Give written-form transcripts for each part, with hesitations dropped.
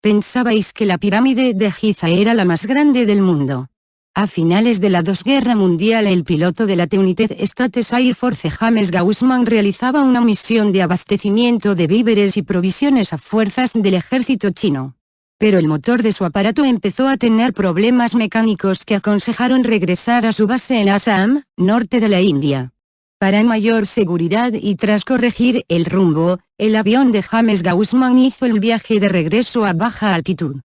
Pensabais que la pirámide de Giza era la más grande del mundo. A finales de la Dos Guerra Mundial, el piloto de la United States Air Force James Gaussman realizaba una misión de abastecimiento de víveres y provisiones a fuerzas del ejército chino. Pero el motor de su aparato empezó a tener problemas mecánicos que aconsejaron regresar a su base en Assam, norte de la India. Para mayor seguridad y tras corregir el rumbo, el avión de James Gaussman hizo el viaje de regreso a baja altitud.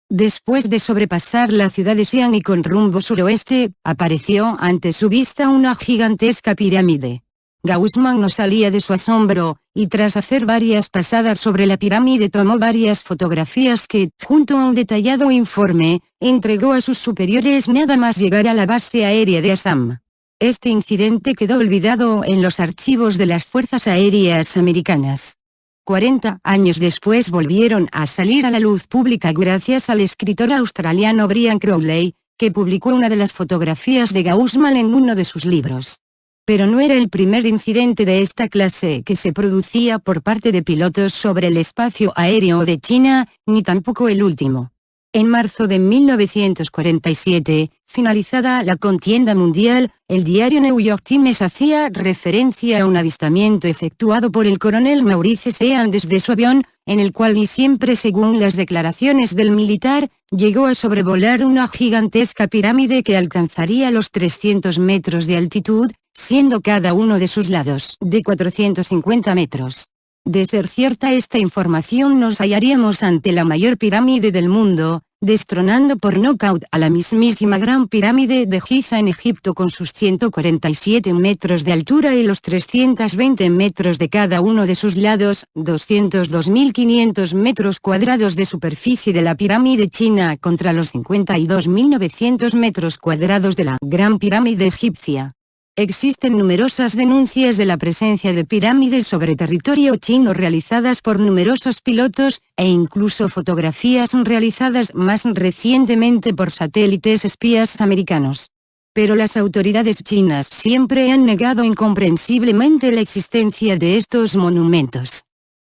Después de sobrepasar la ciudad de Xi'an y con rumbo suroeste, apareció ante su vista una gigantesca pirámide. Gaussman no salía de su asombro, y tras hacer varias pasadas sobre la pirámide tomó varias fotografías que, junto a un detallado informe, entregó a sus superiores nada más llegar a la base aérea de Assam. Este incidente quedó olvidado en los archivos de las Fuerzas Aéreas Americanas. 40 años después volvieron a salir a la luz pública gracias al escritor australiano Brian Crowley, que publicó una de las fotografías de Gaussman en uno de sus libros. Pero no era el primer incidente de esta clase que se producía por parte de pilotos sobre el espacio aéreo de China, ni tampoco el último. En marzo de 1947, finalizada la contienda mundial, el diario New York Times hacía referencia a un avistamiento efectuado por el coronel Maurice Sean desde su avión, en el cual ni siempre, según las declaraciones del militar, llegó a sobrevolar una gigantesca pirámide que alcanzaría los 300 metros de altitud, siendo cada uno de sus lados de 450 metros. De ser cierta esta información, nos hallaríamos ante la mayor pirámide del mundo, destronando por nocaut a la mismísima Gran Pirámide de Giza en Egipto con sus 147 metros de altura y los 320 metros de cada uno de sus lados, 202.500 metros cuadrados de superficie de la pirámide china contra los 52.900 metros cuadrados de la Gran Pirámide egipcia. Existen numerosas denuncias de la presencia de pirámides sobre territorio chino realizadas por numerosos pilotos, e incluso fotografías realizadas más recientemente por satélites espías americanos. Pero las autoridades chinas siempre han negado incomprensiblemente la existencia de estos monumentos.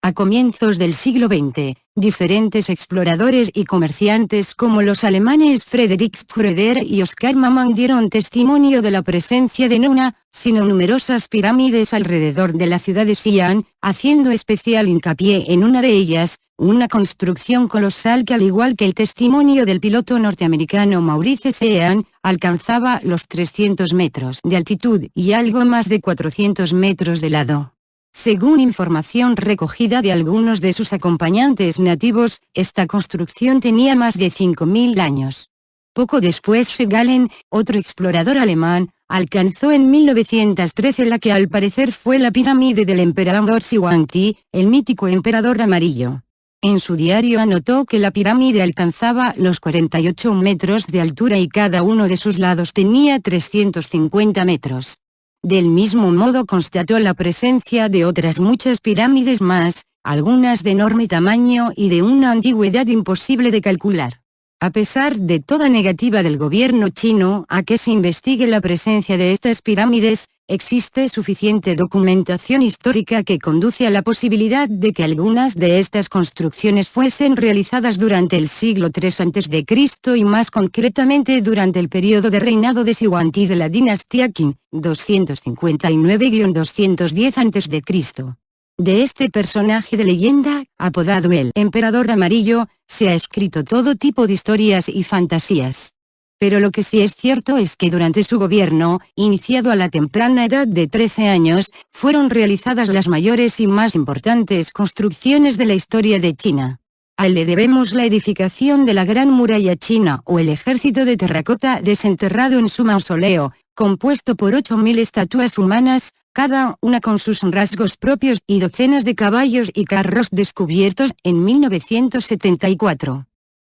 A comienzos del siglo XX, diferentes exploradores y comerciantes como los alemanes Friedrich Schröder y Oskar Mann dieron testimonio de la presencia de no una, sino numerosas pirámides alrededor de la ciudad de Xi'an, haciendo especial hincapié en una de ellas, una construcción colosal que, al igual que el testimonio del piloto norteamericano Maurice Sean, alcanzaba los 300 metros de altitud y algo más de 400 metros de lado. Según información recogida de algunos de sus acompañantes nativos, esta construcción tenía más de 5.000 años. Poco después Galen, otro explorador alemán, alcanzó en 1913 la que al parecer fue la pirámide del emperador Shi Huangdi, el mítico emperador amarillo. En su diario anotó que la pirámide alcanzaba los 48 metros de altura y cada uno de sus lados tenía 350 metros. Del mismo modo constató la presencia de otras muchas pirámides más, algunas de enorme tamaño y de una antigüedad imposible de calcular. A pesar de toda negativa del gobierno chino a que se investigue la presencia de estas pirámides, existe suficiente documentación histórica que conduce a la posibilidad de que algunas de estas construcciones fuesen realizadas durante el siglo III a.C. y más concretamente durante el periodo de reinado de Shi Huangdi de la dinastía Qin, 259-210 a.C. De este personaje de leyenda, apodado el Emperador Amarillo, se ha escrito todo tipo de historias y fantasías. Pero lo que sí es cierto es que durante su gobierno, iniciado a la temprana edad de 13 años, fueron realizadas las mayores y más importantes construcciones de la historia de China. A él le debemos la edificación de la Gran Muralla China o el ejército de terracota desenterrado en su mausoleo, compuesto por 8.000 estatuas humanas, cada una con sus rasgos propios, y docenas de caballos y carros descubiertos en 1974.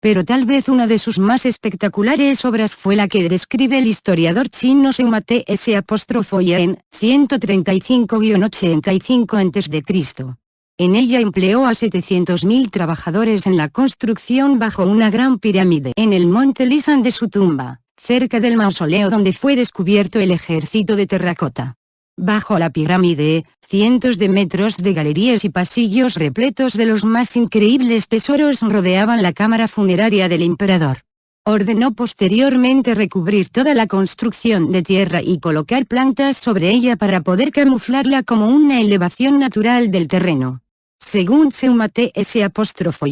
Pero tal vez una de sus más espectaculares obras fue la que describe el historiador chino Sima Tse', 135-85 a.C. En ella empleó a 700.000 trabajadores en la construcción bajo una gran pirámide en el monte Lisan de su tumba, cerca del mausoleo donde fue descubierto el ejército de terracota. Bajo la pirámide, cientos de metros de galerías y pasillos repletos de los más increíbles tesoros rodeaban la cámara funeraria del emperador. Ordenó posteriormente recubrir toda la construcción de tierra y colocar plantas sobre ella para poder camuflarla como una elevación natural del terreno. Según Seumate S',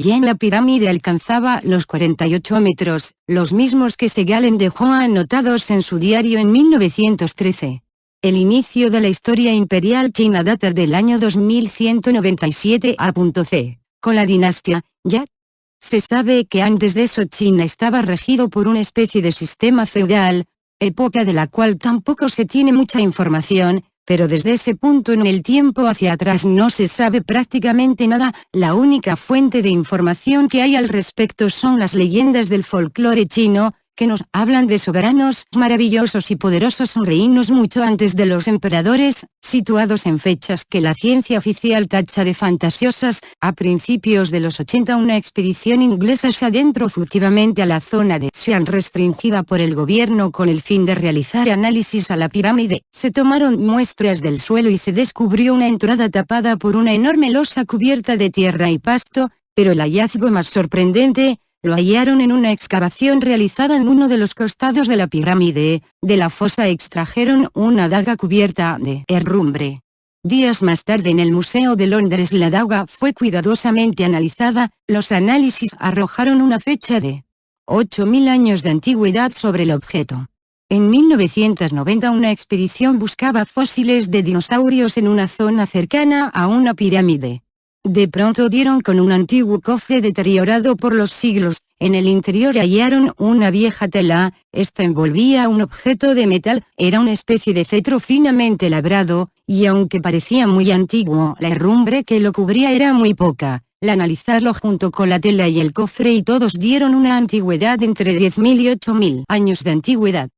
en la pirámide alcanzaba los 48 metros, los mismos que Segalen dejó anotados en su diario en 1913. El inicio de la historia imperial china data del año 2197 a.c., con la dinastía Ya. Se sabe que antes de eso China estaba regido por una especie de sistema feudal, época de la cual tampoco se tiene mucha información, pero desde ese punto en el tiempo hacia atrás no se sabe prácticamente nada. La única fuente de información que hay al respecto son las leyendas del folclore chino, que nos hablan de soberanos maravillosos y poderosos reinos mucho antes de los emperadores, situados en fechas que la ciencia oficial tacha de fantasiosas. A principios de los 80 una expedición inglesa se adentró furtivamente a la zona de Xi'an restringida por el gobierno con el fin de realizar análisis a la pirámide. Se tomaron muestras del suelo y se descubrió una entrada tapada por una enorme losa cubierta de tierra y pasto, pero el hallazgo más sorprendente lo hallaron en una excavación realizada en uno de los costados de la pirámide. De la fosa extrajeron una daga cubierta de herrumbre. Días más tarde en el Museo de Londres la daga fue cuidadosamente analizada. Los análisis arrojaron una fecha de 8.000 años de antigüedad sobre el objeto. En 1990 una expedición buscaba fósiles de dinosaurios en una zona cercana a una pirámide. De pronto dieron con un antiguo cofre deteriorado por los siglos. En el interior hallaron una vieja tela. Esta envolvía un objeto de metal. Era una especie de cetro finamente labrado, y aunque parecía muy antiguo, la herrumbre que lo cubría era muy poca. Al analizarlo junto con la tela y el cofre y todos dieron una antigüedad entre 10.000 y 8.000 años de antigüedad.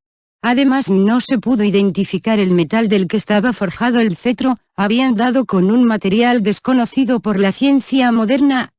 Además no se pudo identificar el metal del que estaba forjado el cetro. Habían dado con un material desconocido por la ciencia moderna.